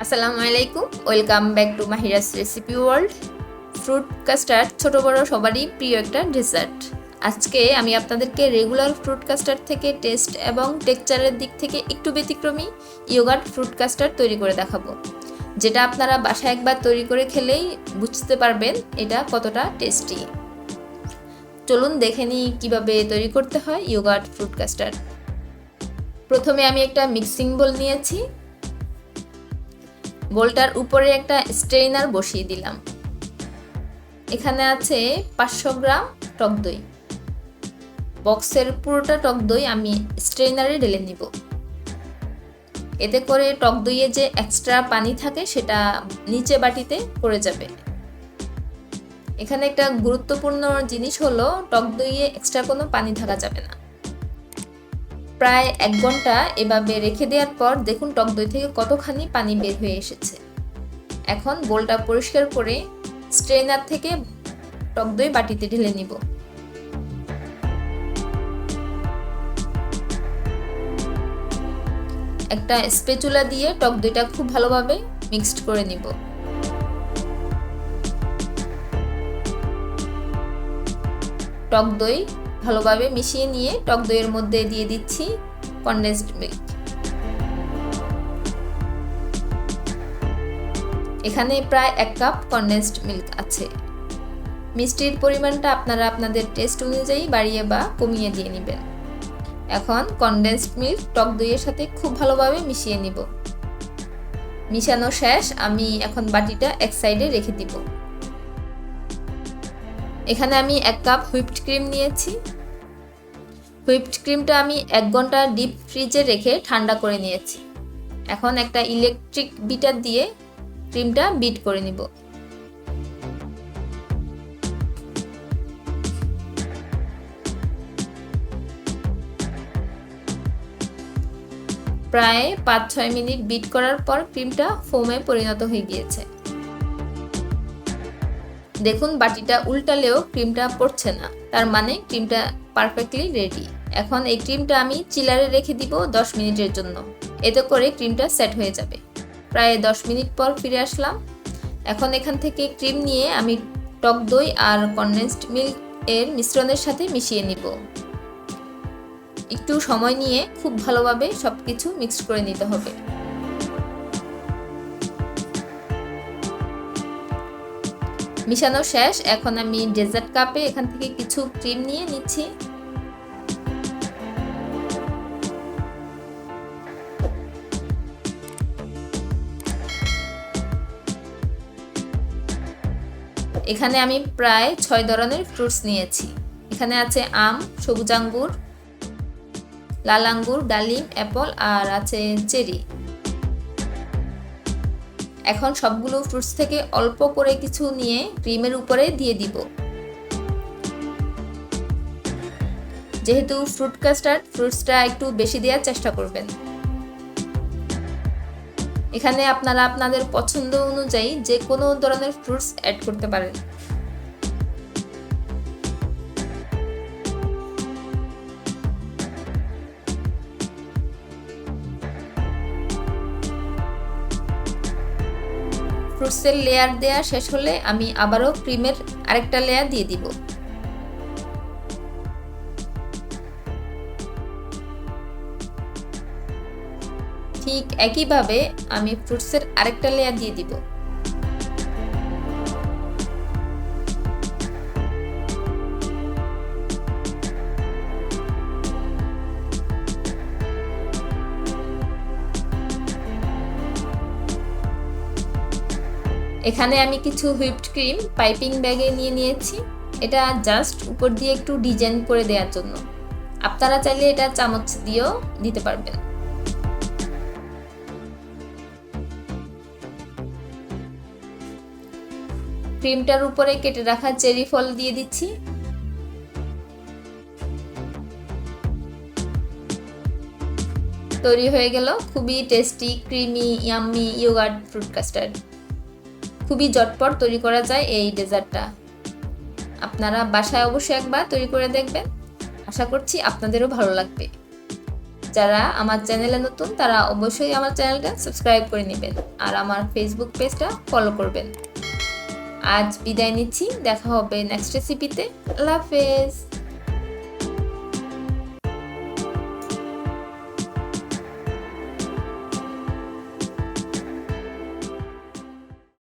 আসসালামু আলাইকুম, welcome back to মাহিরাস recipe world. Fruit custard ছোট বড় সবারই প্রিয় একটা ডেজার্ট। আজকে আমি আপনাদেরকে রেগুলার ফ্রুট কাস্টার্ড থেকে টেস্ট এবং টেক্সচারের দিক থেকে একটু ব্যতিক্রমী ইয়োগার্ট ফ্রুট কাস্টার্ড তৈরি করে দেখাবো, যেটা আপনারা বাসায় একবার তৈরি করে খেলেই বুঝতে পারবেন এটা কতটা টেস্টি। চলুন দেখে নিই কীভাবে তৈরি করতে হয় ইয়োগার্ট ফ্রুট কাস্টার্ড। প্রথমে আমি একটা মিক্সিং বোল নিয়েছি। বোলটার উপরে একটা স্ট্রেইনার বসিয়ে দিলাম। এখানে আছে 500 গ্রাম টক দই। বক্সের পুরোটা টক দই আমি স্ট্রেইনারে ঢেলে নিব। এতে করে টক দইয়ে যে এক্সট্রা পানি থাকে সেটা নিচে বাটিতে পড়ে যাবে। এখানে একটা গুরুত্বপূর্ণ জিনিস হলো টক দইয়ে এক্সট্রা কোনো পানি থাকা যাবে না। প্রায় 1 ঘন্টা এভাবে রেখে দেওয়ার পর দেখুন টক দই থেকে কতখানি পানি বের হয়ে এসেছে। এখন বোলটা পরিষ্কার করে স্ট্রেনার থেকে টক দই বাটিতে ঢেলে নিব। একটা স্প্যাচুলা দিয়ে টক দইটা খুব ভালোভাবে মিক্সড করে নিব। টক দই ভালোভাবে মিশিয়ে নিয়ে টক দইয়ের মধ্যে দিয়ে দিচ্ছি কনডেন্সড মিল্ক। এখানে প্রায় 1 কাপ কনডেন্সড মিল্ক আছে। মিষ্টির পরিমাণটা আপনারা আপনাদের টেস্ট অনুযায়ী বাড়িয়ে বা কমিয়ে দিয়ে নেবেন। এখন কনডেন্সড মিল্ক টক দইয়ের সাথে খুব ভালোভাবে মিশিয়ে নিব। মিশানো শেষ, আমি এখন বাটিটা এক সাইডে রেখে দিব। এখানে আমি 1 কাপ হুইপড ক্রিম নিয়েছি। হুইপড ক্রিমটা আমি 1 ঘন্টা ডিপ ফ্রিজে রেখে ঠান্ডা করে নিয়েছি। এখন একটা ইলেকট্রিক বিটার দিয়ে ক্রিমটা বিট করে নিব। প্রায় 5-6 মিনিট বিট করার পর ক্রিমটা ফোমে পরিণত হয়ে গিয়েছে। দেখুন বাটিটা উল্টালেও ক্রিমটা পড়ছে না, তার মানে ক্রিমটা পারফেক্টলি রেডি। এখন এই ক্রিমটা আমি চিলারে রেখে দিব 10 মিনিটের জন্য। এতে করে ক্রিমটা সেট হয়ে যাবে। প্রায় 10 মিনিট পর ফিরে আসলাম। এখন এখান থেকে ক্রিম নিয়ে আমি টক দই আর কনডেন্সড মিল্ক এর মিশ্রণের সাথে মিশিয়ে নিব। একটু সময় নিয়ে খুব ভালোভাবে সবকিছু মিক্সড করে নিতে হবে। মিশানো শেষ, এখন আমি ডেজার্ট কাপে এখান থেকে কিছু ক্রিম নিয়ে নিচ্ছি। এখানে আমি প্রায় 6 ধরনের ফ্রুটস নিয়েছি। এখানে আছে আম, সবুজ আঙ্গুর, লাল আঙ্গুর, ডালিম, অ্যাপল আর আছে চেরি। এখন সবগুলো ফ্রুটস থেকে অল্প করে কিছু নিয়ে ক্রিমের উপরে দিয়ে দিব। যেহেতু ফ্রুট কাস্টার্ড, ফ্রুটসটা একটু বেশি দেওয়ার চেষ্টা করবেন। এখানে আপনারা আপনাদের পছন্দ অনুযায়ী যে কোনো ধরনের ফ্রুটস অ্যাড করতে পারেন। ফ্রুটসের লেয়ার দেওয়া শেষ হলে আমি আবারও ক্রিমের আরেকটা লেয়ার দিয়ে দিব। ঠিক একইভাবে আমি ফ্রুটসের আরেকটা লেয়ার দিয়ে দিব। এখানে আমি কিছু হুইপড ক্রিম পাইপিং ব্যাগে নিয়ে নিয়েছি। এটা জাস্ট উপর দিয়ে একটু ডিজাইন করে দেওয়ার জন্য। আপনারা চাইলে এটা চামচ দিয়েও দিতে পারবেন। ক্রিমটার উপরে কেটে রাখা চেরি ফল দিয়ে দিচ্ছি। তৈরি হয়ে গেল খুবই tasty, creamy, yummy yogurt fruit custard. খুবই ঝটপট তৈরি করা যায় এই ডেজার্টটা। আপনারা বাসায় অবশ্যই একবার তৈরি করে দেখবেন। আশা করছি আপনাদেরও ভালো লাগবে। যারা আমার চ্যানেলে নতুন তারা অবশ্যই আমার চ্যানেলটা সাবস্ক্রাইব করে নেবেন আর আমার ফেসবুক পেজটা ফলো করবেন। আজ বিদায় নিচ্ছি, দেখা হবে নেক্সট রেসিপিতে। আল্লাহ হাফেজ।